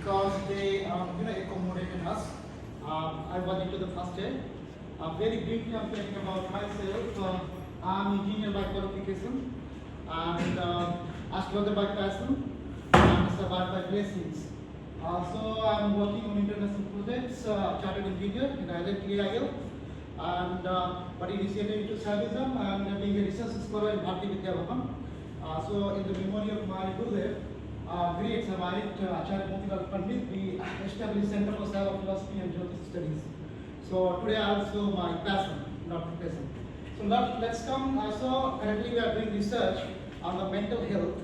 because they accommodated us. I was into the first day. Very briefly, I'm telling about myself. I'm engineer by qualification and astrologer by passion and survived by blessings. So I'm working on international projects, chartered engineer in IIL, and but initiated into servicism and being a research scholar in Bharati Vidya Bhavan. So in the memory of my Gurudev, great Samarit Acharya Motilal Pandit, we established Center for Seva Philosophy and Jyotish Studies. So today also my passion, not profession. So let's come. So currently we are doing research on the mental health.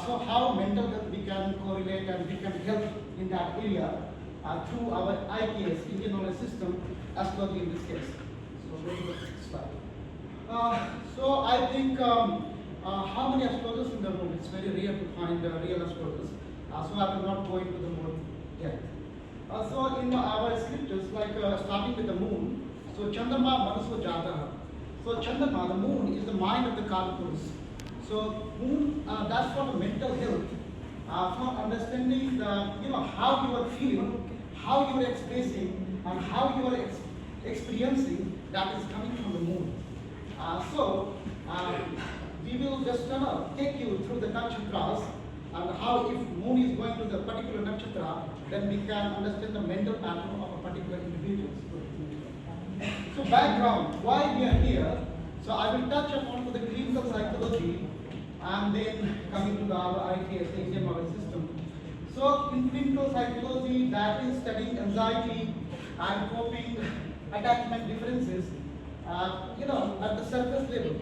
So how mental health we can correlate and we can help in that area through our IKS, Indian Knowledge System, astrology in this case. So very good slide. So I think how many astrologers in the room? It's very rare to find real astrologers. So I will not go into the more depth. So in our scriptures, like starting with the moon, so Chandrama Manaso Jataha. So Chandrama, the moon, is the mind of the Kalpurus. So moon, that's for the mental health, for understanding the, how you are feeling, how you are expressing, and how you are experiencing that is coming from the moon. We will just take you through the nakshatras and how if moon is going to the particular nakshatra, then we can understand the mental pattern of a particular individual. So background, why we are here. So I will touch upon to the clinical psychology and then coming to the our IKS, the Indian Knowledge System. So in clinical psychology, that is studying anxiety and coping, attachment differences, at the surface level.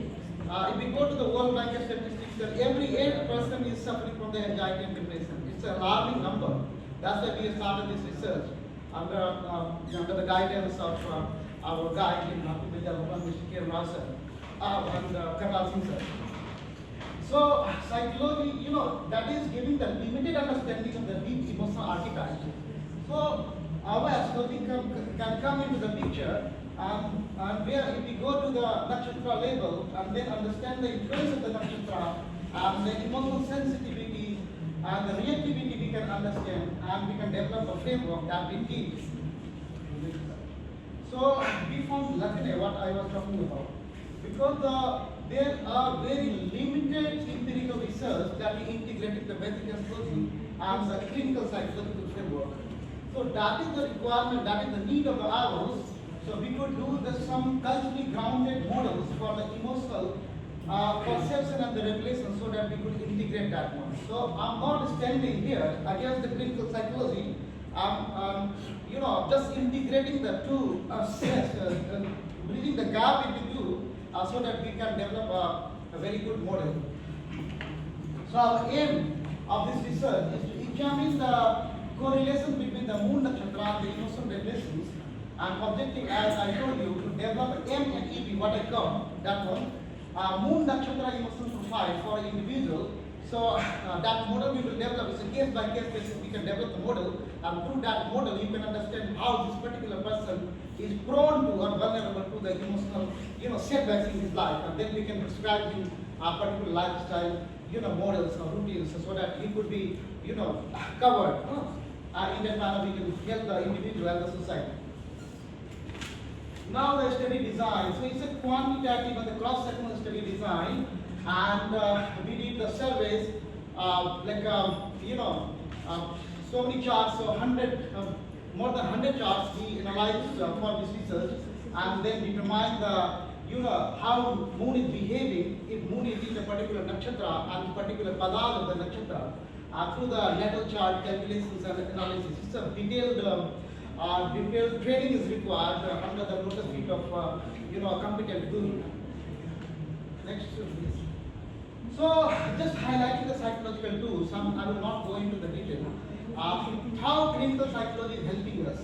If we go to the World Bank statistics, that every 8th person is suffering from the anxiety and depression. It's an alarming number. That's why we have started this research under the guidance of our guide in Bharati Vidya Bhavan, Mr. K. Rasa, and Karnal Singh sir. So psychology, that is giving the limited understanding of the deep emotional archetype. So our astrology can come into the picture, and where if we go to the nakshatra level and then understand the influence of the nakshatra and the emotional sensitivity and the reactivity we can understand, and we can develop a framework that we teach. So we found luckily what I was talking about, because there are very limited empirical research that we integrated the basic astrology and the clinical psychological framework. So that is the requirement, that is the need of the hours. So we could do some culturally grounded models for the emotional perception and the revelation, so that we could integrate that one. So I'm not standing here against the clinical psychology. Just integrating the two, bridging the gap into two, so that we can develop a very good model. So our aim of this research is to examine the correlation between the moon nakshatra and the emotional revelations, and objective, as I told you, to develop MNEP, what I call that one, moon nakshatra emotional profile for an individual. So that model we will develop. It's a case by case basis. We can develop the model, and through that model you can understand how this particular person is prone to or vulnerable to the emotional, setbacks in his life, and then we can prescribe him a particular lifestyle, models or routines, so that he could be, covered. In that manner, we can help the individual and the society. Now the study design. So it's a quantitative and the cross-sectional study design, and we did the surveys, so many charts, so more than 100 charts we analyzed for this research, and then determine the how moon is behaving if moon is in a particular nakshatra and particular padan of the nakshatra through the natal chart calculations and analysis. It's a detailed training is required under the lotus feet of a competent guru. Next, please. So just highlighting the psychological tools. I will not go into the detail. How clinical psychology is helping us.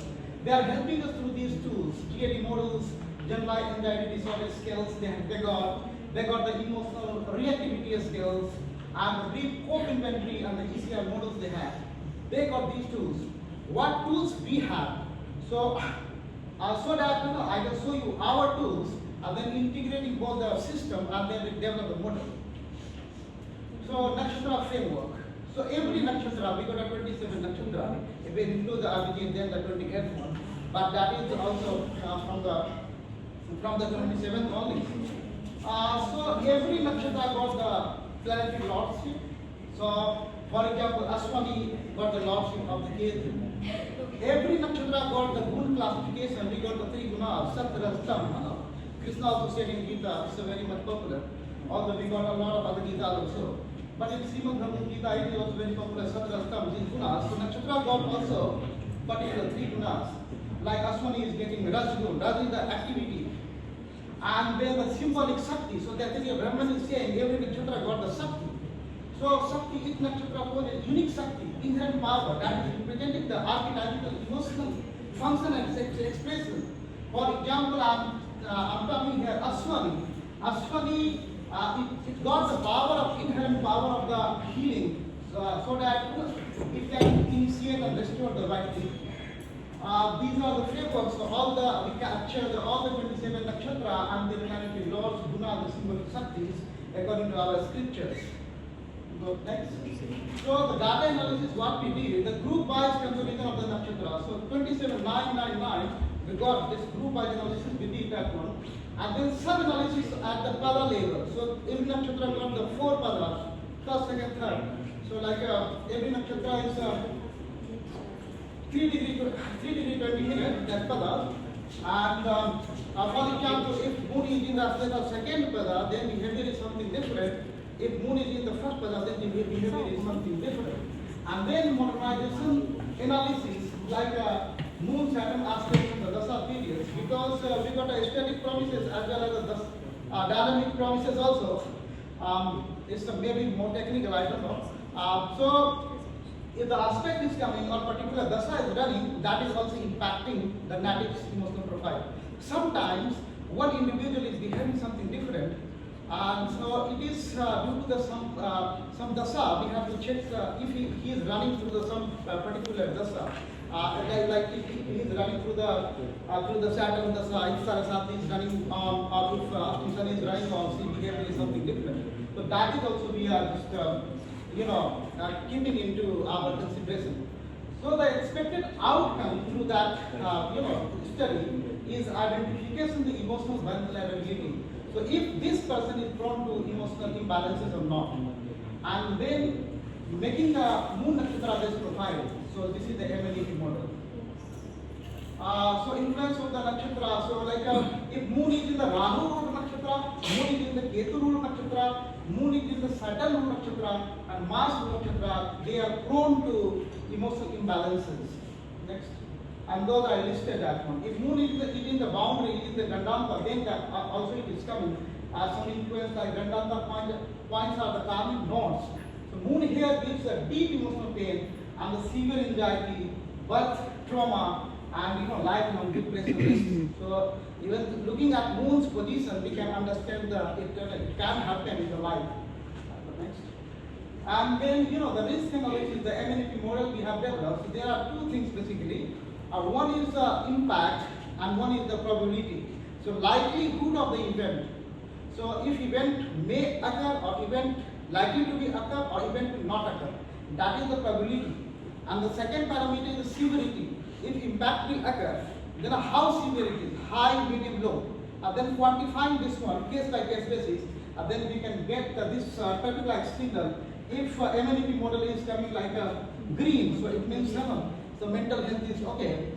They are helping us through these tools: TAD models, generalized anxiety disorder skills. They got the emotional reactivity skills, and the brief cope inventory and the ECR models they have. They got these tools. What tools we have? So that I can show you our tools, and then integrating both the system, and then we develop the model. So nakshatra framework. So every nakshatra, we got a 27 nakshatra. begin then the 28th one, but that is also from the 27th only. So every nakshatra got the planetary lordship. So for example, Ashwani got the lordship of the Ketu. Every nakshatra got the good classification. We got the three gunas, Sat, Raj, Tam. Krishna also said in Gita, it's very much popular. Although we got a lot of other Gita also. But in Srimad Bhagavad Gita, it is also very popular, Sat, Raj, Tam, these gunas. So nakshatra got also particular three gunas. Like Ashwani is getting Raj gun. Raj is the activity. And then the symbolic Shakti. So that is Brahman is saying every nakshatra got the Shakti. So Shakti, each nakshatra holds a unique Shakti, inherent power that is representing the archetypal emotional function and expression. For example, I'm talking here Ashwani. Ashwani, it got the power of inherent power of the healing, so that it can initiate and restore the right thing. These are the frameworks. So we capture all the 27 nakshatra and the planetary lords, guna, the symbolic Shaktis, according to our scriptures. Go next. So the data analysis, what we did, the group-wise comparison of the nakshatra. So 27999, we got this group-wise analysis, we did that one. And then sub-analysis at the pada level. So every nakshatra got the 4 padas, first, second, third. So like every nakshatra is 3 degree 20 minutes, that pada. And for example, if moon is in the second pada, then behavior is something different. If moon is in the first pada, then the behavior is something different. And then modernization analysis, like moon Saturn aspects in the dasa periods, because we got aesthetic promises as well as the dynamic promises also. It's maybe more technical, I don't know. So if the aspect is coming or particular dasa is running, that is also impacting the native emotional profile. Sometimes one individual is behaving something different. And so it is due to the some dasa, we have to check if he is running through some particular dasa. Like if he is running through the Saturn dasa, if Saraswati is running on, or if Sun is running on, see behavior is something different. So that is also we are just keeping into our consideration. So the expected outcome through that study is identification the emotional vulnerability. So if this person is prone to emotional imbalances or not, and then making the moon nakshatra based profile. So this is the MNEP model. So influence of the nakshatra. So like if moon is in the Rahu ruled nakshatra, moon is in the Ketu ruled nakshatra, moon is in the Saturn ruled nakshatra, and Mars ruled nakshatra, they are prone to emotional imbalances. Next. And those I listed that one. If moon is in the boundary, it is the Gandanta, then that also it is coming. Some influence like Gandanta points are the karmic nodes. So moon here gives a deep emotional pain and the severe anxiety, birth trauma, and lifelong depression. So even looking at moon's position, we can understand that it can happen in the life. Next. And then the risk analysis, the MNEP model we have developed. So there are two things basically. One is the impact and one is the probability. So likelihood of the event. So if event may occur or event likely to be occur or event will not occur, that is the probability. And the second parameter is the severity. If impact will occur, then how severe it is, high, medium, low. Then quantifying this one case by case basis, then we can get this particular signal. If MNEP model is coming like a green, so it means 7. So mental health is okay.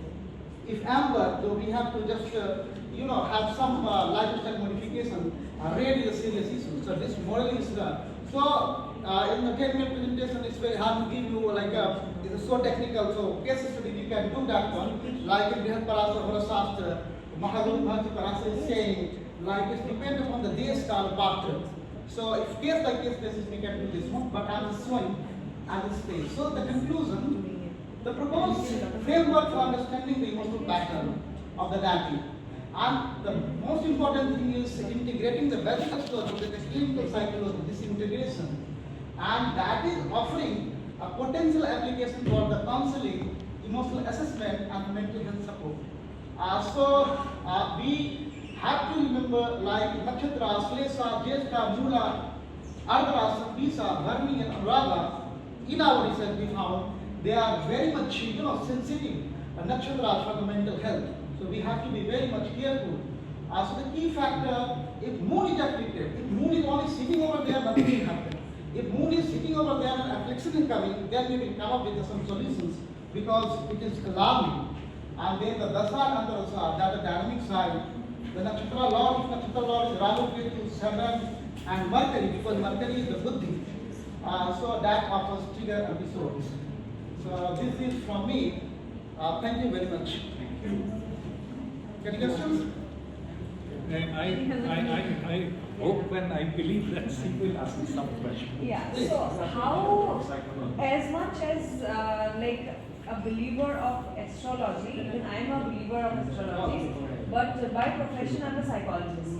If amber, so we have to just have some lifestyle modification. Red is a serious issue. So this model is in the 10-minute presentation, it's very hard to give you it is so technical. So case study we can do that one. Like in Brihad Parasa Horasastra, Mahaguru Bhakti Parasa is saying it depends upon the days called Bhakti. So if case by case basis we can do this one, but I'm showing at this stage. So the conclusion. The proposed framework for understanding the emotional pattern of the native. And the most important thing is integrating the medical psychology with the clinical psychology, this integration. And that is offering a potential application for the counseling, emotional assessment, and mental health support. We have to remember Nakshtra, Slesha, Jyeshtha, Mula, Ardhara, Sapisa, Bharni, and Anuradha. In our research we found they are very much, sensitive nakshatras for the mental health. So we have to be very much careful. So the key factor, if moon is afflicted, if moon is only sitting over there, nothing will happen. If moon is sitting over there and affliction is coming, then we will come up with some solutions because it is alarming. And then the dasa and the rasa, that the dynamic side, the nakshatra lord, if nakshatra lord is Rahu, Ketu, Saturn and Mercury, because Mercury is the buddhi. So that offers trigger episodes. So this is from me. Thank you very much. Thank you. Any questions? I hope and I believe that she will ask me some questions. Yeah, so how, as much as like a believer of astrology, even I am a believer of astrology, but by profession I am a psychologist.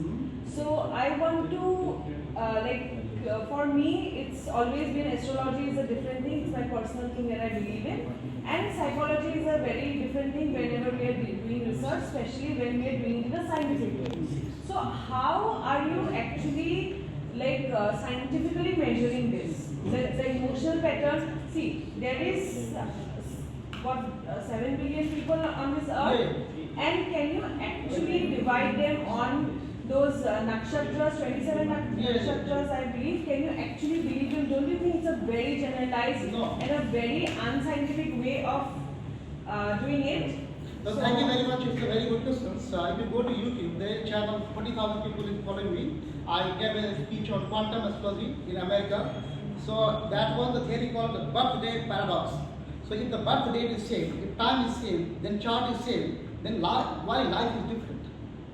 So I want to, for me, it's always been astrology is a different thing, it's my personal thing that I believe in. And psychology is a very different thing whenever we are doing research, especially when we are doing it in a scientific way. So how are you actually scientifically measuring this? The emotional pattern, see, there is 7 billion people on this earth, and can you actually divide them on those nakshatras, 27 nakshatras I believe, can you actually believe them? Don't you think it's a very generalized and a very unscientific way of doing it? So thank you very much. It's a very good question. So if you go to YouTube, their channel, 40,000 people is following me. I gave a speech on quantum astrology in America. So that was the theory called the birthday paradox. So if the birth date is same, if time is same, then chart is same, then why life is different?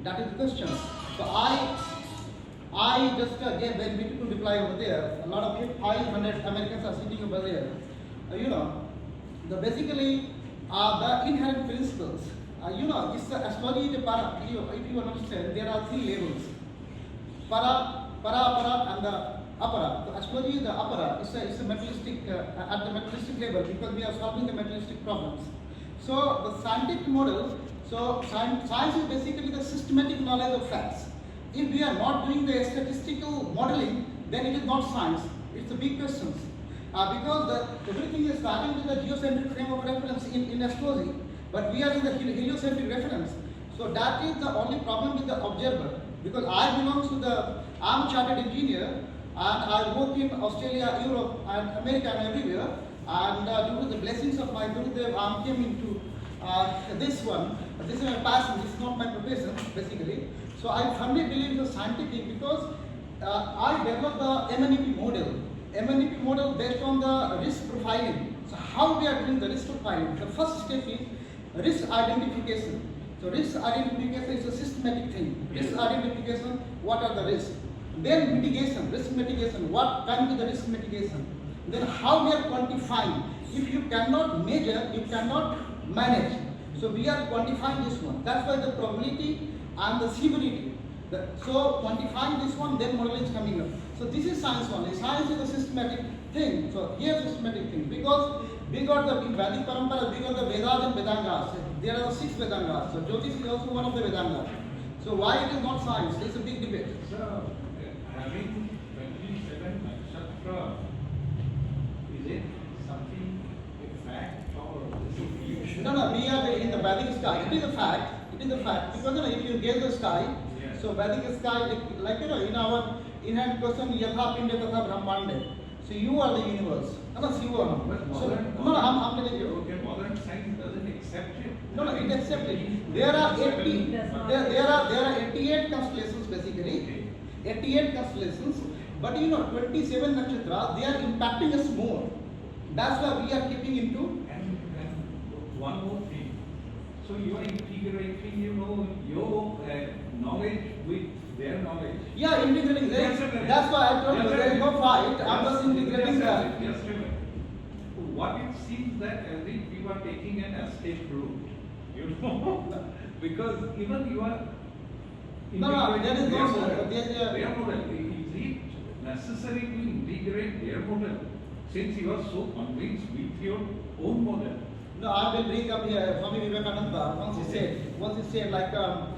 That is the question. So I just gave very beautiful reply over there. A lot of 500 Americans are sitting over there. Basically the inherent principles. It's the astrology, the para. If you understand, there are 3 levels: para, and the apara. The astrology is the apara. It's a materialistic at the materialistic level because we are solving the materialistic problems. So the scientific model. So science is basically the systematic knowledge of facts. If we are not doing the statistical modeling, then it is not science. It's the big questions. Because everything is starting with the geocentric frame of reference in astrology, but we are in the heliocentric reference. So that is the only problem with the observer. Because I belong to I'm a chartered engineer, and I work in Australia, Europe, and America, and everywhere. And due to the blessings of my Gurudev, I came into this one. This is my passion. This is not my profession, basically. So I firmly believe in the scientific because I developed the MNEP model. MNEP model based on the risk profiling. So how we are doing the risk profiling? The first step is risk identification. So risk identification is a systematic thing. Risk identification, what are the risks? Then mitigation, risk mitigation, what can be the risk mitigation? Then how we are quantifying. If you cannot measure, you cannot manage. So we are quantifying this one. That's why the probability and the severity. So quantifying this one, then model is coming up. So this is science only. Science is a systematic thing. So here systematic thing. Because we got the Vedic Parampara, we got the Vedas and Vedangas. There are 6 Vedangas. So Jyotish is also one of the Vedangas. So why it is not science? It's a big debate. So having 27 nakshatra, is it something a fact or is it illusion? No, we are in the Vedic sky. It is a fact. It is a fact. Because if you gaze the sky, so Vedic sky, in our inherent question, Yatha Pinde Tatha Brahmande. So you are the universe. I'm telling you. Okay, modern science doesn't accept it. No, it accepts it. There are 88 constellations basically. 88 constellations. But 27 nakshatras, they are impacting us more. That's why we are keeping into. And one more thing. So you are integrating, your knowledge with their knowledge. Yeah, integrating. That's why I told you there is no fight. I'm just integrating that. Just a minute. What it seems that as if you are taking an escape route, because even you are No, there is no their model. their Their model. Is it necessary to integrate their model since you are so convinced with your own model? No, I will bring up here Swami Vivekananda. Once he said like our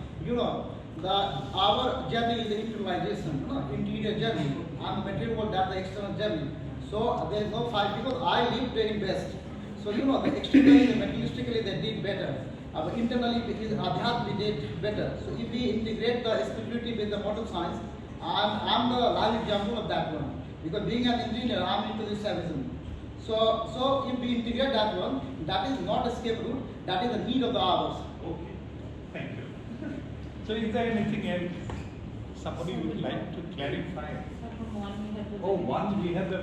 journey is the internalization, interior journey, and the material world, that's the external journey. So there is no fight because I lived in West. So you know, the externally, the materialistically they did better. But internally, Adhyat we did better. So if we integrate the spirituality with the modern science, I'm the live example of that one. Because being an engineer, I'm into this servicism. So if we integrate that one, that is not escape route, that is the need of the hours. Okay, thank you. So is there anything else somebody would like to clarify? So from one we have to Oh, one, we have the